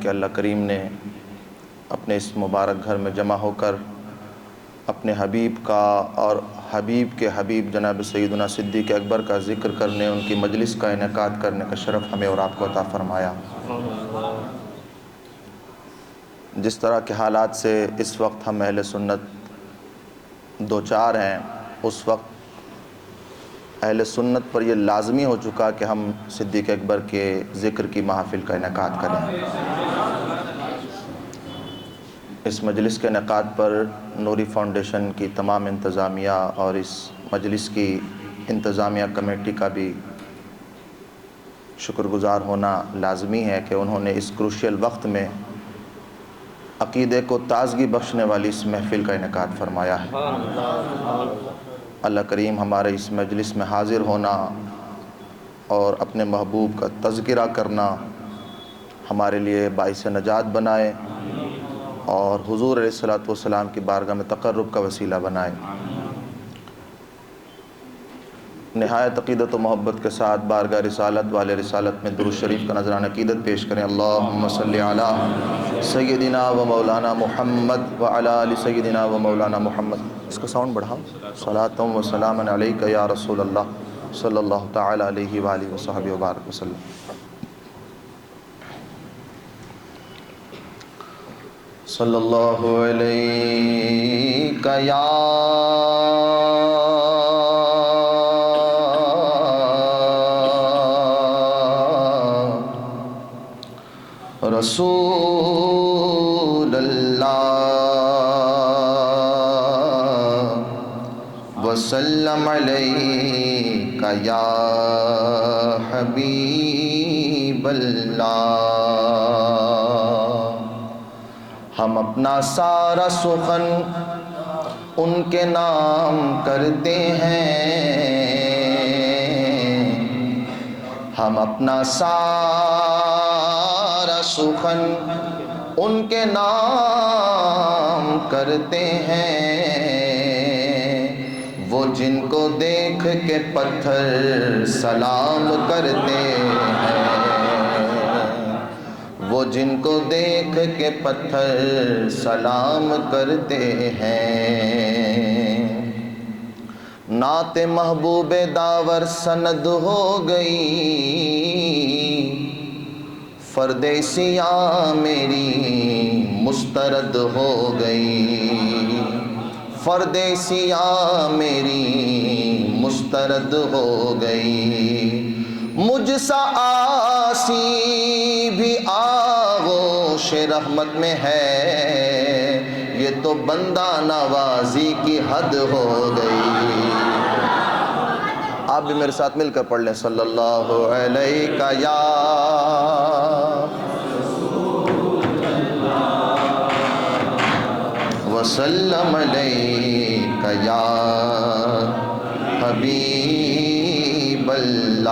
کہ اللہ کریم نے اپنے اس مبارک گھر میں جمع ہو کر اپنے حبیب کا اور حبیب کے حبیب جناب سیدنا صدیق اکبر کا ذکر کرنے، ان کی مجلس کا انعقاد کرنے کا شرف ہمیں اور آپ کو عطا فرمایا۔ جس طرح کے حالات سے اس وقت ہم اہل سنت دوچار ہیں، اس وقت اہل سنت پر یہ لازمی ہو چکا کہ ہم صدیق اکبر کے ذکر کی محافل کا انعقاد کریں۔ اس مجلس کے انعقاد پر نوری فاؤنڈیشن کی تمام انتظامیہ اور اس مجلس کی انتظامیہ کمیٹی کا بھی شکر گزار ہونا لازمی ہے کہ انہوں نے اس کروشیل وقت میں عقیدے کو تازگی بخشنے والی اس محفل کا انعقاد فرمایا ہے۔ اللہ کریم ہمارے اس مجلس میں حاضر ہونا اور اپنے محبوب کا تذکرہ کرنا ہمارے لیے باعث نجات بنائے اور حضور علیہ الصلوۃ والسلام کی بارگاہ میں تقرب کا وسیلہ بنائے۔ نہایت عقیدت و محبت کے ساتھ بارگاہ رسالت والے رسالت میں درود شریف کا نذرانہ عقیدت پیش کریں۔ اللہم صلی علی سیدنا و مولانا محمد وعلی آل سیدنا و مولانا محمد۔ اس کا ساؤنڈ بڑھاؤ۔ صلاۃ و سلام علیک یا رسول اللہ صلی اللہ تعالی علیہ وآلہ وصحبہ وبارک وسلم۔ صلی اللہ علیہ یا رسول اللہ وسلم علیک یا حبیب اللہ۔ ہم اپنا سارا سخن ان کے نام کرتے ہیں، ہم اپنا سارا سخن ان کے نام کرتے ہیں۔ وہ جن کو دیکھ کے پتھر سلام کرتے ہیں، وہ جن کو دیکھ کے پتھر سلام کرتے ہیں۔ نعت محبوب داور سند ہو گئی، فردیسیاں میری مسترد ہو گئی، فردیسیاں میری مسترد ہو گئی۔ مجھ سا آسی بھی آغوش رحمت میں ہے، یہ تو بندہ نوازی کی حد ہو گئی۔ آپ بھی میرے ساتھ مل کر پڑھ لیں۔ صلی اللہ علیہ یا وسلم علیک یا حبیب اللہ۔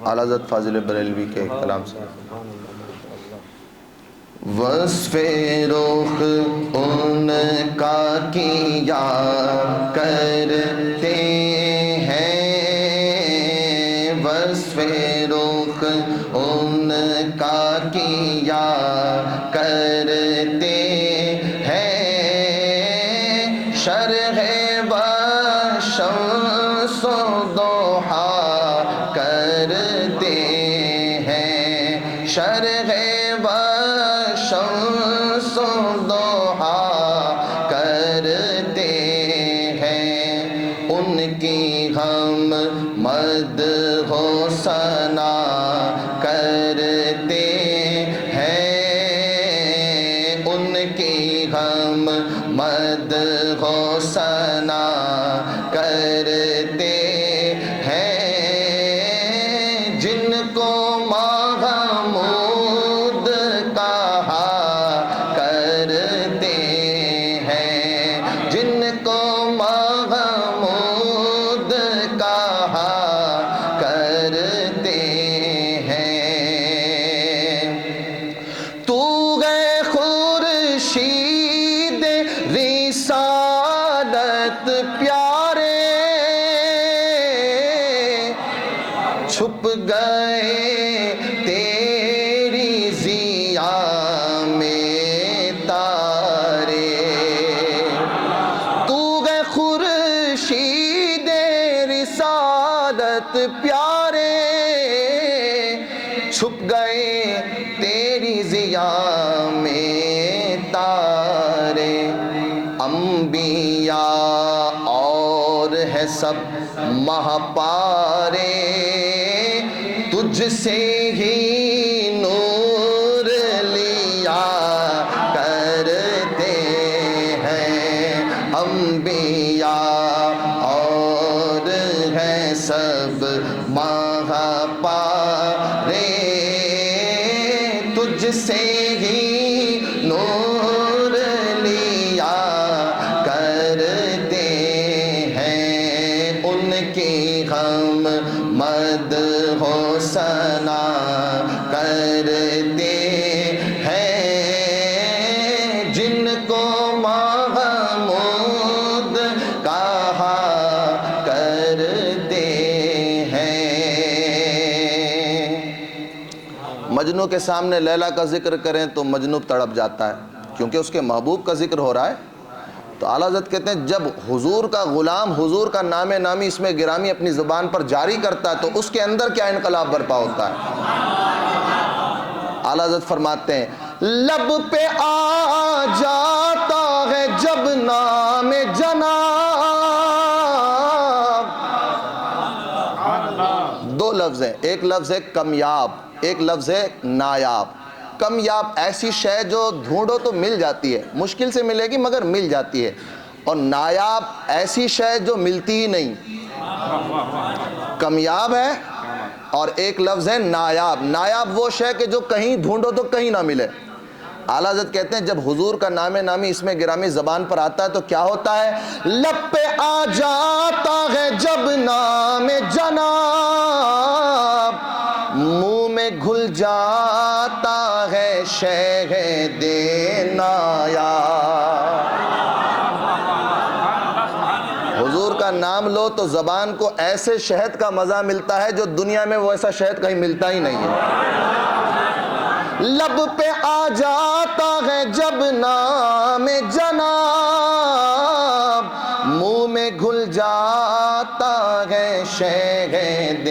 اعلیٰ حضرت فاضل بریلوی کے کلام سے۔ وصف رخ ان کا کیا کرتے ہیں، وصف رخ ان کا کیا کرتے ہیں، شرح و شمس و ضحا کرتے ہیں، شرح و شمس و ضحا کرتے ہیں۔ ان کی ہم مدح و ثنا کرتے ہیں، ان کی ہم مدح و ثنا کرتے ہیں۔ جن کو محمود کہا کرتے ہیں، جن کو محمود کہا کرتے ہیں، چھپ گئے تیری ضیا میں تارے، انبیاء اور ہے سب مہاپارے، تجھ سے ہی نور لیا کرتے ہیں، انبیاء اور ہے سب مہاپارے، تجھ سے ہی نور لیا کرتے ہیں، ان کی ہم مدح و ثنا کرتے ہیں، جن کو محمود کہا کرتے ہیں۔ مجنو کے سامنے لیلا کا ذکر کریں تو مجنو تڑپ جاتا ہے، کیونکہ اس کے محبوب کا ذکر ہو رہا ہے۔ تو اعلیٰ حضرت کہتے ہیں جب حضور کا غلام حضور کا نام نامی اس میں گرامی اپنی زبان پر جاری کرتا ہے تو اس کے اندر کیا انقلاب برپا ہوتا ہے۔ اعلیٰ حضرت فرماتے ہیں لب پہ آ جاتا ہے جب نام جناب، دو لفظ ہیں، ایک لفظ ہے کمیاب، ایک لفظ ہے نایاب۔ کمیاب ایسی شے جو ڈھونڈو تو مل جاتی ہے، مشکل سے ملے گی مگر مل جاتی ہے، اور نایاب ایسی شے جو ملتی ہی نہیں۔ کمیاب ہے اور ایک لفظ ہے نایاب۔ نایاب وہ شے کہ جو کہیں ڈھونڈو تو کہیں نہ ملے۔ اعلیٰ حضرت کہتے ہیں جب حضور کا نام نامی اس میں گرامی زبان پر آتا ہے تو کیا ہوتا ہے، لب پہ آ جاتا ہے جب نام جناب، منہ میں گھل جاتا ہے شہد نایاب۔ حضور کا نام لو تو زبان کو ایسے شہد کا مزہ ملتا ہے جو دنیا میں وہ ایسا شہد کہیں ملتا ہی نہیں ہے۔ لب پہ آ جاتا ہے جب نام جناب، منہ میں گھل جاتا ہے شہد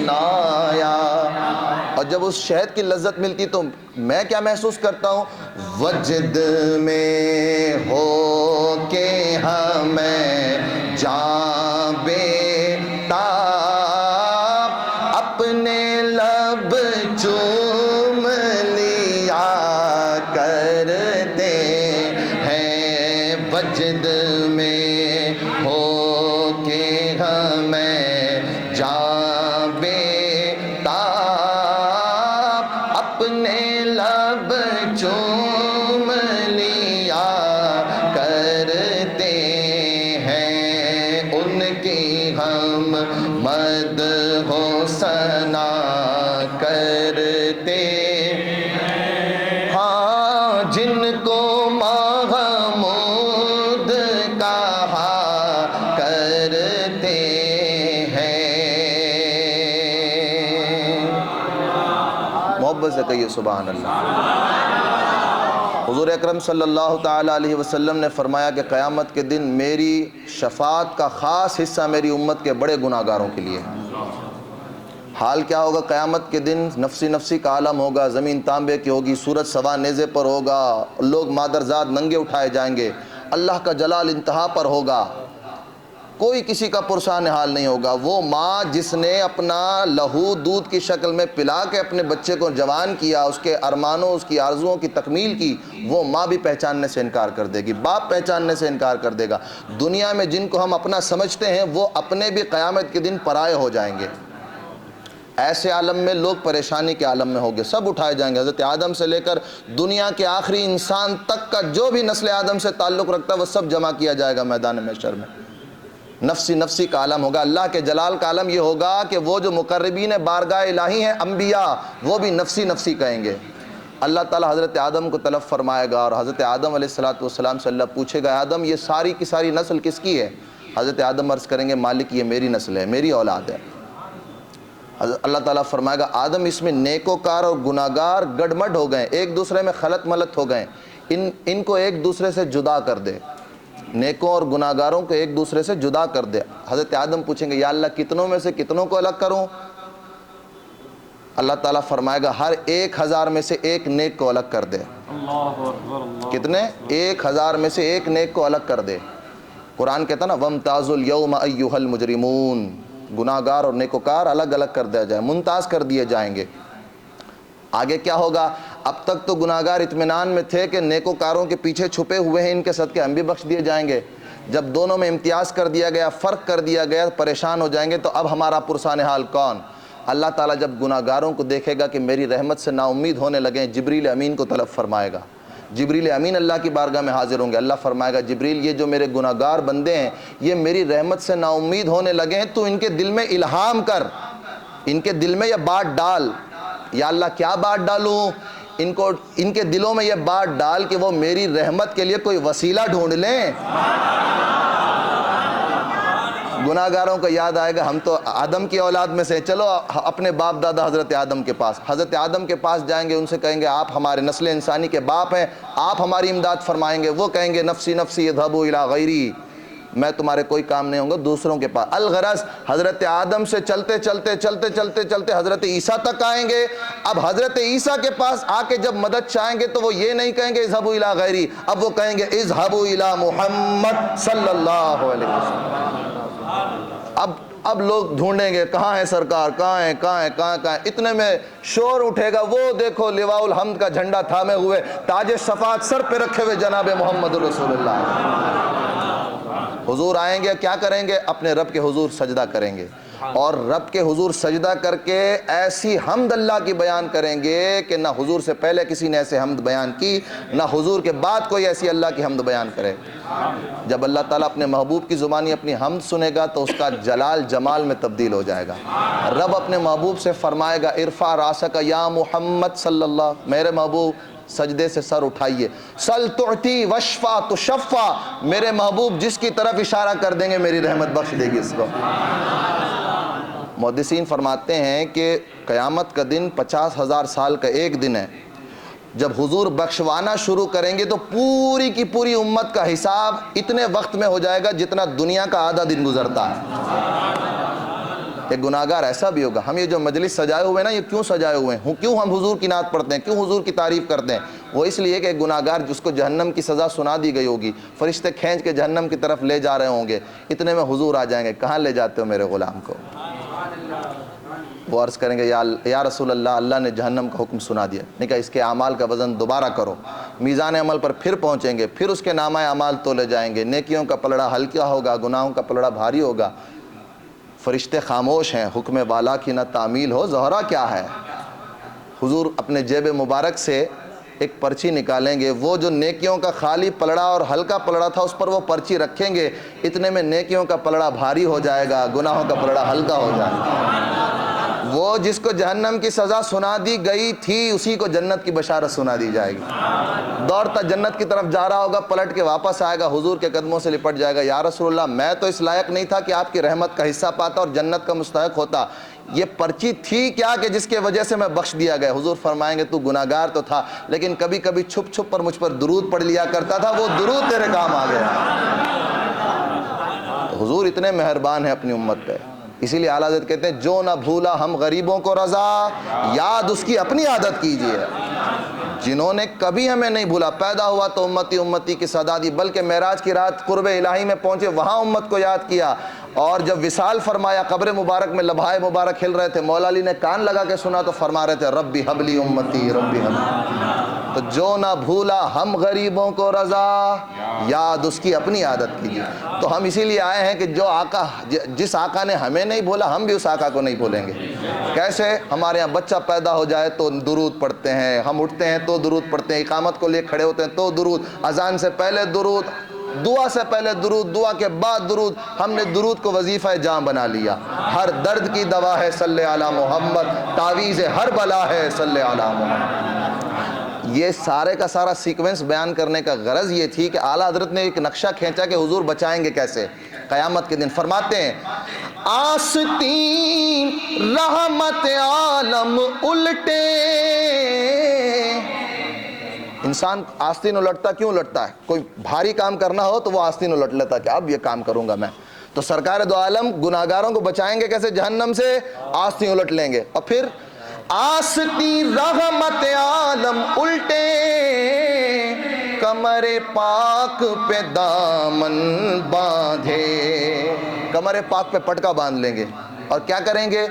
نایاب۔ اور جب اس شہد کی لذت ملتی تو میں کیا محسوس کرتا ہوں، وجد میں ہو کے ہمیں جاں بے تاب، اپنے لب چوم لیا کرتے ہیں، وجد میں ہو کے ہمیں جاں بے تاب، اپنے لب چوم لیا کرتے ہیں، ان کی ہم مدح و ثنا کرتے ہاں، جن کو محمود کہا کرتے ہیں۔ محبت سے کہیے سبحان اللہ۔ حضور اکرم صلی اللہ تعالیٰ علیہ وسلم نے فرمایا کہ قیامت کے دن میری شفاعت کا خاص حصہ میری امت کے بڑے گناہ گاروں کے لیے۔ حال کیا ہوگا قیامت کے دن، نفسی نفسی کا عالم ہوگا، زمین تانبے کی ہوگی، سورج سوا نیزے پر ہوگا، لوگ مادرزاد ننگے اٹھائے جائیں گے، اللہ کا جلال انتہا پر ہوگا، کوئی کسی کا پرسان حال نہیں ہوگا۔ وہ ماں جس نے اپنا لہو دودھ کی شکل میں پلا کے اپنے بچے کو جوان کیا، اس کے ارمانوں اس کی آرزوؤں کی تکمیل کی، وہ ماں بھی پہچاننے سے انکار کر دے گی، باپ پہچاننے سے انکار کر دے گا۔ دنیا میں جن کو ہم اپنا سمجھتے ہیں وہ اپنے بھی قیامت کے دن پرائے ہو جائیں گے۔ ایسے عالم میں لوگ پریشانی کے عالم میں ہوگے، سب اٹھائے جائیں گے، حضرت آدم سے لے کر دنیا کے آخری انسان تک کا جو بھی نسل آدم سے تعلق رکھتا ہے وہ سب جمع کیا جائے گا میدان محشر میں۔ نفسی نفسی کا عالم ہوگا۔ اللہ کے جلال کا عالم یہ ہوگا کہ وہ جو مقربین بارگاہ الہی ہیں انبیاء، وہ بھی نفسی نفسی کہیں گے۔ اللہ تعالیٰ حضرت آدم کو طلب فرمائے گا اور حضرت آدم علیہ السلام سے اللہ پوچھے گا آدم یہ ساری کی ساری نسل کس کی ہے؟ حضرت آدم عرض کریں گے مالک یہ میری نسل ہے، میری اولاد ہے۔ اللہ تعالیٰ فرمائے گا آدم اس میں نیکوکار اور گناہگار گڑمڈ ہو گئے، ایک دوسرے میں خلط ملط ہو گئے، ان کو ایک دوسرے سے جدا کر دے، نیکوں اور گناہگاروں کو ایک دوسرے سے جدا کر دے۔ حضرت آدم پوچھیں گے یا اللہ کتنوں میں سے کتنوں کو الگ کروں؟ اللہ تعالیٰ فرمائے گا ہر 1000 میں سے ایک نیک کو الگ کر دے. کتنے؟ 1000 میں سے ایک نیک کو الگ کر دے. قرآن کہتا نا وَامْتَازُوا الْيَوْمَ أَيُّهَا الْمُجْرِمُونَ، گناہگار اور نیکوکار الگ الگ کر دیا جائے، ممتاز کر دیے جائیں گے. آگے کیا ہوگا؟ اب تک تو گناہگار اطمینان میں تھے کہ نیکوکاروں کے پیچھے چھپے ہوئے ہیں، ان کے صدقے ہم بھی بخش دیے جائیں گے. جب دونوں میں امتیاز کر دیا گیا، فرق کر دیا گیا، پریشان ہو جائیں گے. تو اب ہمارا پرسان حال کون؟ اللہ تعالیٰ جب گناہگاروں کو دیکھے گا کہ میری رحمت سے نا امید ہونے لگے، جبریل امین کو طلب فرمائے گا. جبریل امین اللہ کی بارگاہ میں حاضر ہوں گے. اللہ فرمائے گا جبریل، یہ جو میرے گناہگار بندے ہیں یہ میری رحمت سے نا امید ہونے لگے ہیں، تو ان کے دل میں الہام کر، ان کے دل میں یہ بات ڈال. یا اللہ کیا بات ڈالوں؟ ان کے دلوں میں یہ بات ڈال کہ وہ میری رحمت کے لیے کوئی وسیلہ ڈھونڈ لیں. گناہگاروں کو یاد آئے گا ہم تو آدم کی اولاد میں سے، چلو اپنے باپ دادا حضرت آدم کے پاس، حضرت آدم کے پاس جائیں گے، ان سے کہیں گے آپ ہمارے نسل انسانی کے باپ ہیں، آپ ہماری امداد فرمائیں گے. وہ کہیں گے نفسی نفسی اذهبوا الی غیری، میں تمہارے کوئی کام نہیں ہوں گا، دوسروں کے پاس. الغرض حضرت آدم سے چلتے چلتے چلتے چلتے چلتے حضرت عیسیٰ تک آئیں گے. اب حضرت عیسیٰ کے پاس آ کے جب مدد چاہیں گے تو وہ یہ نہیں کہیں گے اذهبوا الی غیری، اب وہ کہیں گے اذهبوا الی محمد صلی اللہ علیہ وسلم. اب لوگ ڈھونڈیں گے کہاں ہے سرکار، کہاں ہے کہاں ہے کہاں کہاں ہے. اتنے میں شور اٹھے گا، وہ دیکھو لواء الحمد کا جھنڈا تھامے ہوئے، تاج صفات سر پہ رکھے ہوئے جناب محمد رسول اللہ. حضور آئیں گے، کیا کریں گے؟ اپنے رب کے حضور سجدہ کریں گے، اور رب کے حضور سجدہ کر کے ایسی حمد اللہ کی بیان کریں گے کہ نہ حضور سے پہلے کسی نے ایسے حمد بیان کی، نہ حضور کے بعد کوئی ایسی اللہ کی حمد بیان کرے. جب اللہ تعالیٰ اپنے محبوب کی زبانی اپنی حمد سنے گا تو اس کا جلال جمال میں تبدیل ہو جائے گا. رب اپنے محبوب سے فرمائے گا ارفع راسک یا محمد صلی اللہ، میرے محبوب سجدے سے سر اٹھائیے. سل تعطی وشفا تشفا، میرے محبوب جس کی طرف اشارہ کر دیں گے میری رحمت بخش دے گی اس کو. محدثین فرماتے ہیں کہ قیامت کا دن 50,000 سال کا ایک دن ہے. جب حضور بخشوانا شروع کریں گے تو پوری کی پوری امت کا حساب اتنے وقت میں ہو جائے گا جتنا دنیا کا آدھا دن گزرتا ہے. ایک گناہگار ایسا بھی ہوگا. ہم یہ جو مجلس سجائے ہوئے نا، یہ کیوں سجائے ہوئے ہیں؟ کیوں ہم حضور کی نعت پڑھتے ہیں؟ کیوں حضور کی تعریف کرتے ہیں؟ وہ اس لیے کہ ایک گناہگار جس کو جہنم کی سزا سنا دی گئی ہوگی، فرشتے کھینچ کے جہنم کی طرف لے جا رہے ہوں گے، اتنے میں حضور آ جائیں گے، کہاں لے جاتے ہو میرے غلام کو؟ وہ عرض کریں گے یا رسول اللہ، اللہ نے جہنم کا حکم سنا دیا. نہیں کہا اس کے اعمال کا وزن دوبارہ کرو. میزان عمل پر پھر پہنچیں گے، پھر اس کے نامہ اعمال تولے جائیں گے. نیکیوں کا پلڑا ہلکا ہوگا، گناہوں کا پلڑا بھاری ہوگا. فرشتے خاموش ہیں، حکم والا کی نہ تعمیل ہو، زہرا کیا ہے. حضور اپنے جیب مبارک سے ایک پرچی نکالیں گے، وہ جو نیکیوں کا خالی پلڑا اور ہلکا پلڑا تھا اس پر وہ پرچی رکھیں گے. اتنے میں نیکیوں کا پلڑا بھاری ہو جائے گا، گناہوں کا پلڑا ہلکا ہو جائے گا. وہ جس کو جہنم کی سزا سنا دی گئی تھی اسی کو جنت کی بشارت سنا دی جائے گی. دوڑتا جنت کی طرف جا رہا ہوگا، پلٹ کے واپس آئے گا، حضور کے قدموں سے لپٹ جائے گا. یا رسول اللہ، میں تو اس لائق نہیں تھا کہ آپ کی رحمت کا حصہ پاتا اور جنت کا مستحق ہوتا. یہ پرچی تھی کیا کہ جس کے وجہ سے میں بخش دیا گیا؟ حضور فرمائیں گے تو گناہگار تو تھا، لیکن کبھی کبھی چھپ چھپ پر مجھ پر درود پڑھ لیا کرتا تھا، وہ درود تیرے کام آ گیا. حضور اتنے مہربان ہیں اپنی امت پہ. اسی لیے اعلیٰ حضرت کہتے ہیں جو نہ بھولا ہم غریبوں کو رضا، یاد اس کی اپنی عادت کیجیے. جنہوں نے کبھی ہمیں نہیں بھولا، پیدا ہوا تو امتی امتی کی صدا دی، بلکہ معراج کی رات قرب الہی میں پہنچے وہاں امت کو یاد کیا. اور جب وصال فرمایا، قبر مبارک میں لبھائے مبارک کھل رہے تھے، مولا علی نے کان لگا کے سنا تو فرما رہے تھے ربی حبلی امتی ربی حبلی. تو جو نہ بھولا ہم غریبوں کو رضا، یاد اس کی اپنی عادت کیجیے. تو ہم اسی لیے آئے ہیں کہ جو آقا، جس آقا نے ہمیں نہیں بھولا ہم بھی اس آقا کو نہیں بھولیں گے. کیسے؟ ہمارے یہاں بچہ پیدا ہو جائے تو درود پڑھتے ہیں، ہم اٹھتے ہیں تو درود پڑھتے ہیں، اقامت کو لے کھڑے ہوتے ہیں تو درود، اذان سے پہلے درود، دعا سے پہلے درود، دعا کے بعد درود. ہم نے درود کو وظیفہ جام بنا لیا. ہر درد کی دوا ہے صلی علی محمد، تعویذ ہر بلا ہے صلی علی محمد. یہ سارے کا سارا سیکوینس بیان کرنے کا غرض یہ تھی کہ اعلیٰ حضرت نے ایک نقشہ کھینچا کہ حضور بچائیں گے کیسے. قیامت کے دن فرماتے ہیں آستین رحمت عالم الٹے. انسان آستین الٹتا کیوں الٹتا ہے؟ کوئی بھاری کام کرنا ہو تو وہ آستین الٹ لیتا کہ اب یہ کام کروں گا میں. تو سرکار دو عالم گناہگاروں کو بچائیں گے کیسے؟ جہنم سے آستین الٹ لیں گے. اور پھر آستی رحمت عالم الٹے کمر پاک پہ دامن باندھے. کمر پاک پہ پٹکا باندھ لیں گے اور کیا کریں گے؟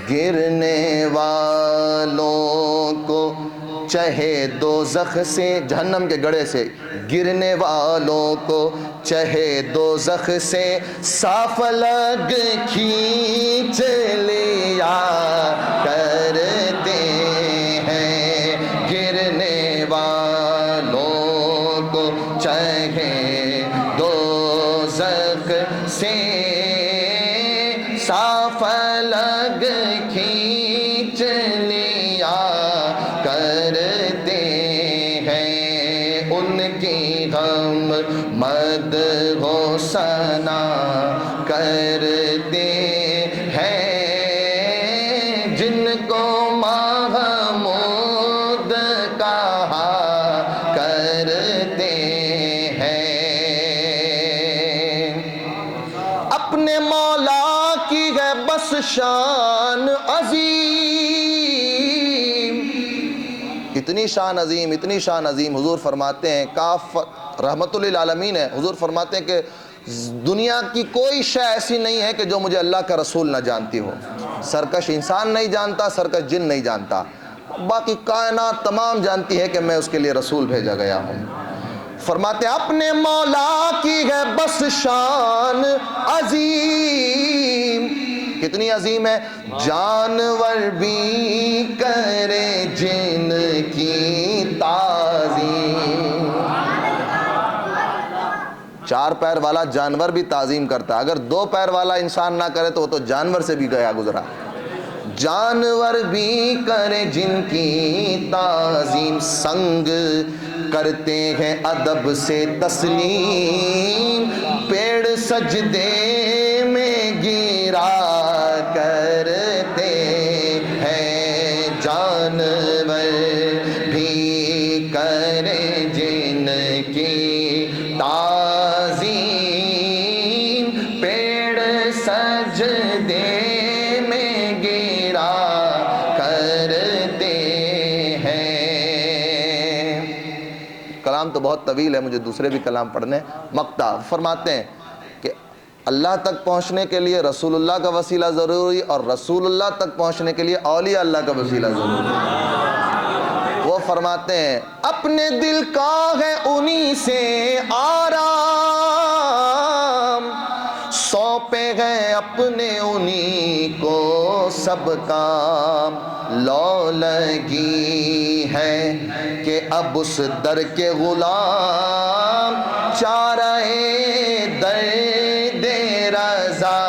گرنے والوں کو چہے دوزخ سے، جہنم کے گڑھے سے، گرنے والوں کو چہے دوزخ سے صاف لگ کھینچ لیا کرتے ہیں. گرنے والوں کو چہے دوزخ سے صاف لگ کھینچ لیا کرتے ہیں. ان کی غم مد و ثنا کرتے ہیں جن کو محمود کہا کرتے ہیں. اپنے مولا کی ہے بس شان عظیم، اتنی شان عظیم، اتنی شان عظیم. حضور فرماتے ہیں، کاف رحمت للعالمین ہے، حضور فرماتے ہیں کہ دنیا کی کوئی شے ایسی نہیں ہے کہ جو مجھے اللہ کا رسول نہ جانتی ہو. سرکش انسان نہیں جانتا، سرکش جن نہیں جانتا، باقی کائنات تمام جانتی ہے کہ میں اس کے لیے رسول بھیجا گیا ہوں. فرماتے ہیں اپنے مولا کی ہے بس شان عظیم. کتنی عظیم ہے؟ جانور بھی کرے جن کی تعظیم. چار پیر والا جانور بھی تعظیم کرتا ہے، اگر دو پیر والا انسان نہ کرے تو وہ تو جانور سے بھی گیا گزرا. جانور بھی کرے جن کی تعظیم، سنگ کرتے ہیں ادب سے تسلیم، پیڑ سجدے میں گرا کرتے ہیں. جانور بھی کرے جن کی تعظیم، پیڑ سجدے میں گرا کرتے ہیں. کلام تو بہت طویل ہے، مجھے دوسرے بھی کلام پڑھنے. مقطع فرماتے ہیں کہ اللہ تک پہنچنے کے لیے رسول اللہ کا وسیلہ ضروری، اور رسول اللہ تک پہنچنے کے لیے اولیاء اللہ کا وسیلہ ضروری. وہ فرماتے ہیں اپنے دل کا ہے انہی سے آرام، سونپے گئے اپنے انہی کو سب کام. لو لگی ہے کہ اب اس در کے غلام چارہ درد رضا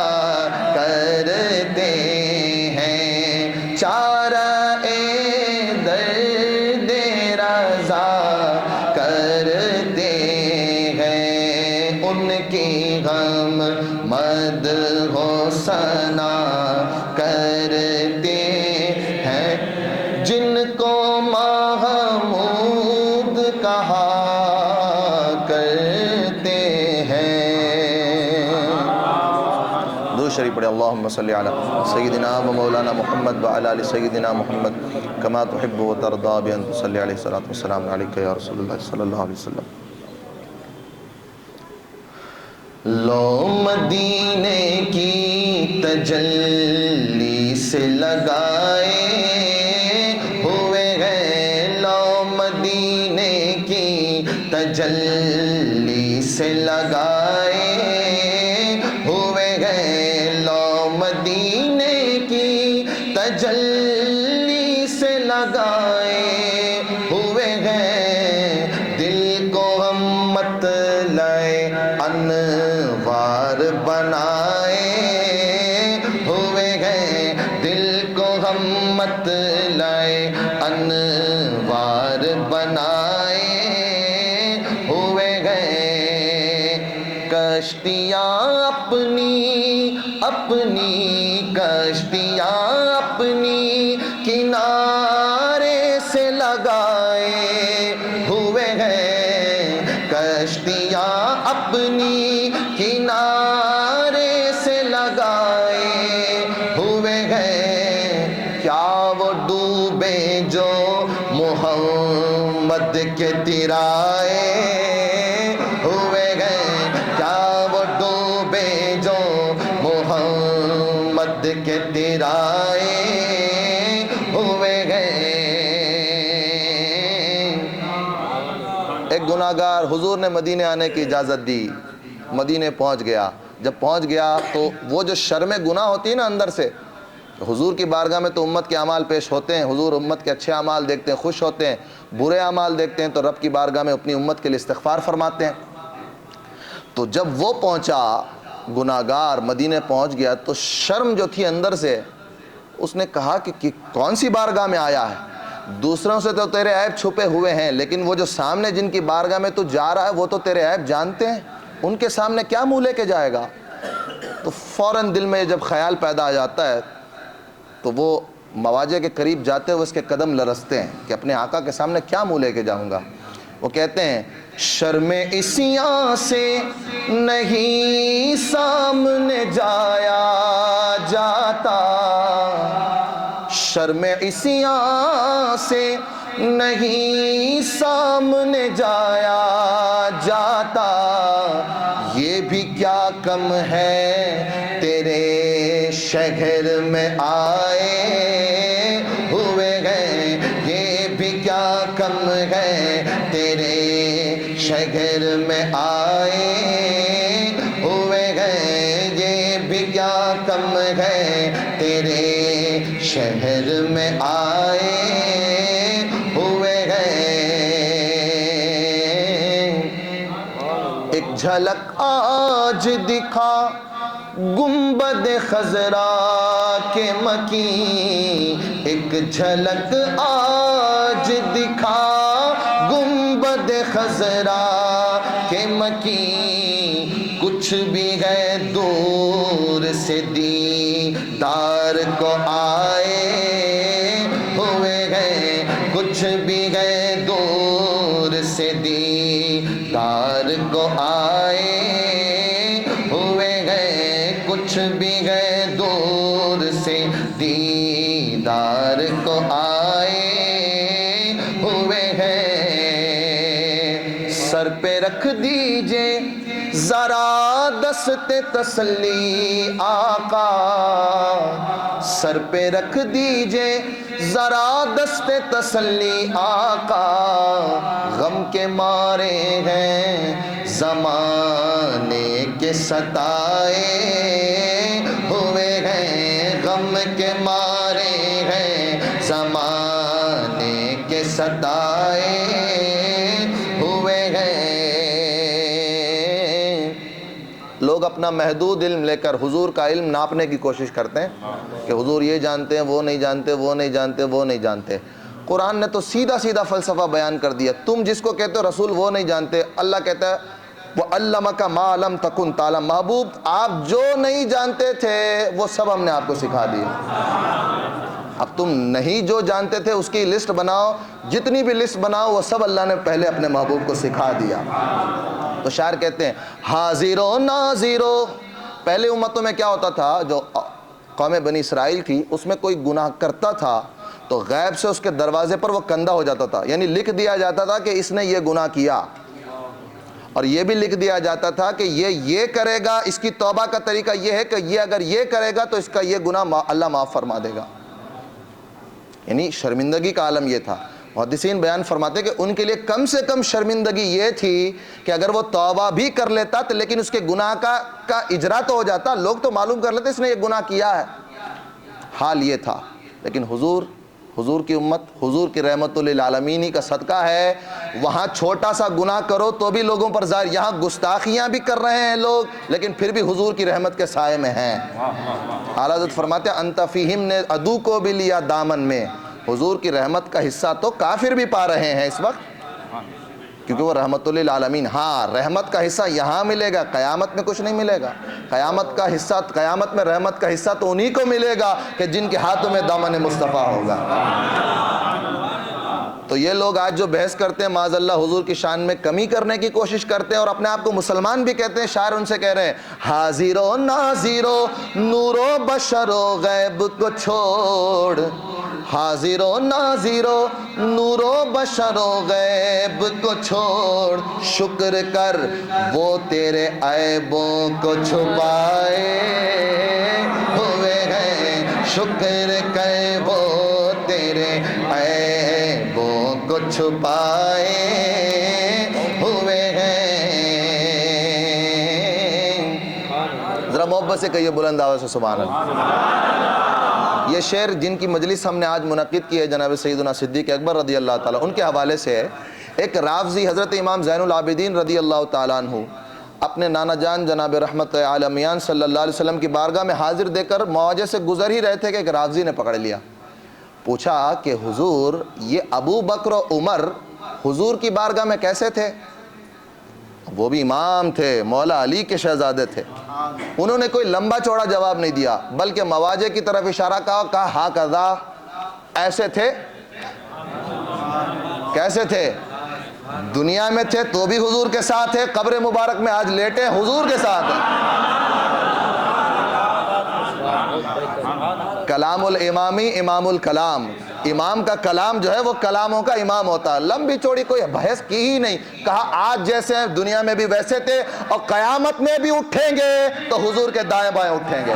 کرتے ہیں. چارہ درد رضا کرتے ہیں. ان کی غم مد و ثنا کرتے ہیں جن کو محمود کہا کرتے ہیں. درود شریف پڑھیں. اللہم صلی علی سیدنا و مولانا محمد وعلی آل سیدنا محمد کما تحب و ترضا بان تصلی علیہ الصلوۃ والسلام علیک یا رسول اللہ صلی اللہ علیہ وسلم. لو مدینے کی تجلی سے لگائے ہوئے ہیں، لو مدینے کی تجلی سے لگائے ہوئے ہیں، لو مدینے کی تجلی سے لگائے ہوئے ہیں. دل کو ہم مطلع انوار بنائے ہوئے ہیں، دل کو ہم مطلع انوار بنائے ہوئے ہیں. کشتیاں اپنی اپنی کشتیاں اپنی کنارے سے لگائے ہوئے ہیں. کشتیاں اپنی کنارے سے لگائے ہوئے ہیں. کیا وہ ڈوب ڈوبے جو محمد کے تیرائے ہوئے گئے، کیا وہ ڈوبے جو محمد کے تیرائے ہوئے گئے۔ ایک گناہگار، حضور نے مدینے آنے کی اجازت دی، مدینے پہنچ گیا۔ جب پہنچ گیا تو وہ جو شرم گناہ ہوتی ہے نا اندر سے، حضور کی بارگاہ میں تو امت کے اعمال پیش ہوتے ہیں، حضور امت کے اچھے اعمال دیکھتے ہیں، خوش ہوتے ہیں، برے اعمال دیکھتے ہیں تو رب کی بارگاہ میں اپنی امت کے لیے استغفار فرماتے ہیں۔ تو جب وہ پہنچا، گناہگار مدینے پہنچ گیا، تو شرم جو تھی اندر سے، اس نے کہا کہ کون سی بارگاہ میں آیا ہے؟ دوسروں سے تو تیرے عیب چھپے ہوئے ہیں، لیکن وہ جو سامنے جن کی بارگاہ میں تو جا رہا ہے وہ تو تیرے عیب جانتے ہیں، ان کے سامنے کیا منہ لے کے جائے گا؟ تو فوراً دل میں جب خیال پیدا آ جاتا ہے تو وہ مواجہ کے قریب جاتے ہوئے اس کے قدم لرزتے ہیں کہ اپنے آقا کے سامنے کیا منہ لے کے جاؤں گا۔ وہ کہتے ہیں شرم عصیاں سے نہیں سامنے جایا جاتا، شرم عصیاں سے نہیں سامنے جایا جاتا، یہ بھی کیا کم ہے تیرے شہر میں آئے ہوئے گئے، یہ بھی کیا کم ہے تیرے شہر میں آئے ہوئے گئے، یہ بھی کیا کم ہے تیرے شہر میں آئے ہوئے گئے۔ ایک جھلک آج دکھا گنبد خضرا کے مکیں، ایک جھلک آج دکھا گنبد خضرا کے مکیں، کچھ بھی گئے دور سے دیدار کو آئے ہوئے گئے، کچھ بھی گئے دور سے دیدار کو آئے ہوئے گئے، کچھ بھی گئے دور سے دیدار کو آئے ہوئے گئے۔ سر پہ رکھ دیجئے ذرا دست تسلی آقا، سر پہ رکھ دیجئے ذرا دست تسلی آقا، غم کے مارے ہیں زمانے کے ستائے ہوئے ہیں، غم کے مارے ہیں زمانے کے ستائے ہوئے ہیں۔ لوگ اپنا محدود علم لے کر حضور کا علم ناپنے کی کوشش کرتے ہیں کہ حضور یہ جانتے ہیں، وہ نہیں جانتے، وہ نہیں جانتے، وہ نہیں جانتے۔ قرآن نے تو سیدھا سیدھا فلسفہ بیان کر دیا، تم جس کو کہتے ہو رسول وہ نہیں جانتے، اللہ کہتا ہے وَعَلَّمَكَ مَا لَمْ تَكُنْ تَعْلَمْ، محبوب آپ جو نہیں جانتے تھے وہ سب ہم نے آپ کو سکھا دیا۔ اب تم نہیں جو جانتے تھے اس کی لسٹ بناؤ، جتنی بھی لسٹ بناؤ وہ سب اللہ نے پہلے اپنے محبوب کو سکھا دیا۔ تو شاعر کہتے ہیں حاضر و ناظر و، پہلے امتوں میں کیا ہوتا تھا، جو قوم بنی اسرائیل تھی اس میں کوئی گناہ کرتا تھا تو غیب سے اس کے دروازے پر وہ کندہ ہو جاتا تھا، یعنی لکھ دیا جاتا تھا کہ اس نے یہ گناہ کیا، اور یہ بھی لکھ دیا جاتا تھا کہ یہ کرے گا، اس کی توبہ کا طریقہ یہ ہے کہ یہ اگر یہ کرے گا تو اس کا یہ گناہ اللہ معاف فرما دے گا، یعنی شرمندگی کا عالم یہ تھا۔ محدثین بیان فرماتے کہ ان کے لیے کم سے کم شرمندگی یہ تھی کہ اگر وہ توبہ بھی کر لیتا تو لیکن اس کے گناہ کا اجرا تو ہو جاتا، لوگ تو معلوم کر لیتے اس نے یہ گناہ کیا ہے، حال یہ تھا۔ لیکن حضور کی امت، حضور کی رحمت للعالمین کا صدقہ ہے، وہاں چھوٹا سا گناہ کرو تو بھی لوگوں پر ظاہر، یہاں گستاخیاں بھی کر رہے ہیں لوگ لیکن پھر بھی حضور کی رحمت کے سائے میں ہیں۔ اعلیٰ حضرت فرماتے ہیں انت فیہم نے عدو کو بھی لیا دامن میں، حضور کی رحمت کا حصہ تو کافر بھی پا رہے ہیں اس وقت کیونکہ وہ رحمت للعالمین۔ ہاں رحمت کا حصہ یہاں ملے گا، قیامت میں کچھ نہیں ملے گا، قیامت کا حصہ، قیامت میں رحمت کا حصہ تو انہی کو ملے گا کہ جن کے ہاتھوں میں دامن مصطفیٰ ہوگا۔ تو یہ لوگ آج جو بحث کرتے ہیں معاذ اللہ حضور کی شان میں کمی کرنے کی کوشش کرتے ہیں اور اپنے آپ کو مسلمان بھی کہتے ہیں، شاعر ان سے کہہ رہے ہیں حاضر و ناظر و نور و بشر و غیب کو چھوڑ حاضر و ناظر و نور و بشر و غیب کو چھوڑ شکر کر وہ تیرے عیبوں کو چھپائے ہوئے ہیں، شکر کر وہ تیرے عیبوں کو چھپائے ہوئے ہیں۔ ذرا محبت سے کہیے بلند آواز سے سبحان اللہ۔ یہ شعر جن کی مجلس ہم نے آج منعقد کی ہے جناب سیدنا صدیق اکبر رضی اللہ تعالیٰ ان کے حوالے سے ہے۔ ایک رافضی حضرت امام زین العابدین رضی اللہ تعالیٰ عنہ اپنے نانا جان جناب رحمت عالمیان صلی اللہ علیہ وسلم کی بارگاہ میں حاضر دے کر مواجہ سے گزر ہی رہے تھے کہ ایک رافضی نے پکڑ لیا، پوچھا کہ حضور یہ ابو بکر و عمر حضور کی بارگاہ میں کیسے تھے؟ وہ بھی امام تھے، مولا علی کے شہزادے تھے۔ انہوں نے کوئی لمبا چوڑا جواب نہیں دیا بلکہ مواجہ کی طرف اشارہ کہا ہاں کذا، ایسے تھے۔ کیسے تھے؟ دنیا میں تھے تو بھی حضور کے ساتھ ہے، قبر مبارک میں آج لیٹے حضور کے ساتھ ہے۔ کلام الامامی امام الکلام، امام کا کلام جو ہے وہ کلاموں کا امام ہوتا ہے۔ لمبی چوڑی کوئی بحث کی ہی نہیں، کہا آج جیسے ہیں دنیا میں بھی ویسے تھے اور قیامت میں بھی اٹھیں گے تو حضور کے دائیں بائیں اٹھیں گے۔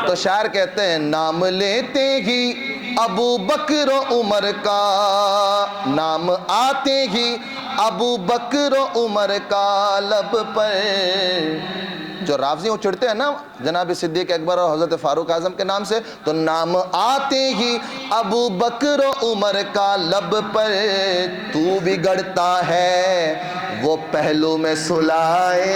تو شاعر کہتے ہیں نام لیتے ہی ابو بکر و عمر کا، نام آتے ہی ابو بکر و عمر کا لب پر۔ جو رافضی وہ چڑھتے ہیں نا جناب صدیق اکبر اور حضرت فاروق اعظم کے نام سے، تو نام آتے ہی ابو بکر و عمر کا لب پر، تو بگڑتا ہے وہ پہلو میں سلائے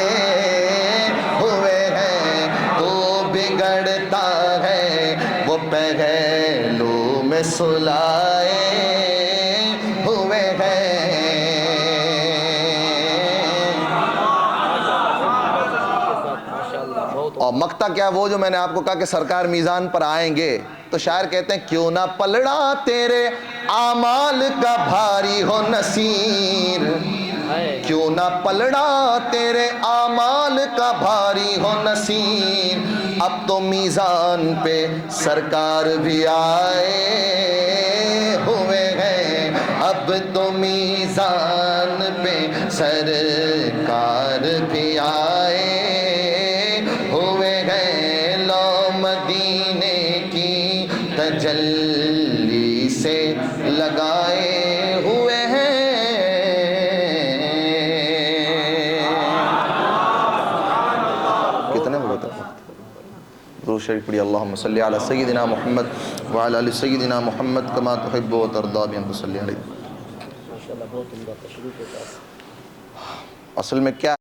ہوئے ہیں، تو بگڑتا ہے وہ پہلو میں سلائے ہوئے ہیں۔ اور مقطع کیا وہ جو میں نے آپ کو کہا کہ سرکار میزان پر آئیں گے، تو شاعر کہتے ہیں کیوں نہ پلڑا تیرے اعمال کا بھاری ہو نصیر، کیوں نہ پلڑا تیرے اعمال کا بھاری ہو نصیر، اب تو میزان پہ سرکار بھی آئے ہوئے ہیں، اب تو میزان پہ سرکار بھی آئے ہوئے ہیں، لو مدینے کی تجلی سے لگائے ہوئے ہیں۔ کتنے ہو گئے؟ درود شریف پڑھی، اللہم صلی علی سیدنا محمد وعلی آل سیدنا محمد کما تحب و ترضی بہم صلی علیہ۔ اصل میں کیا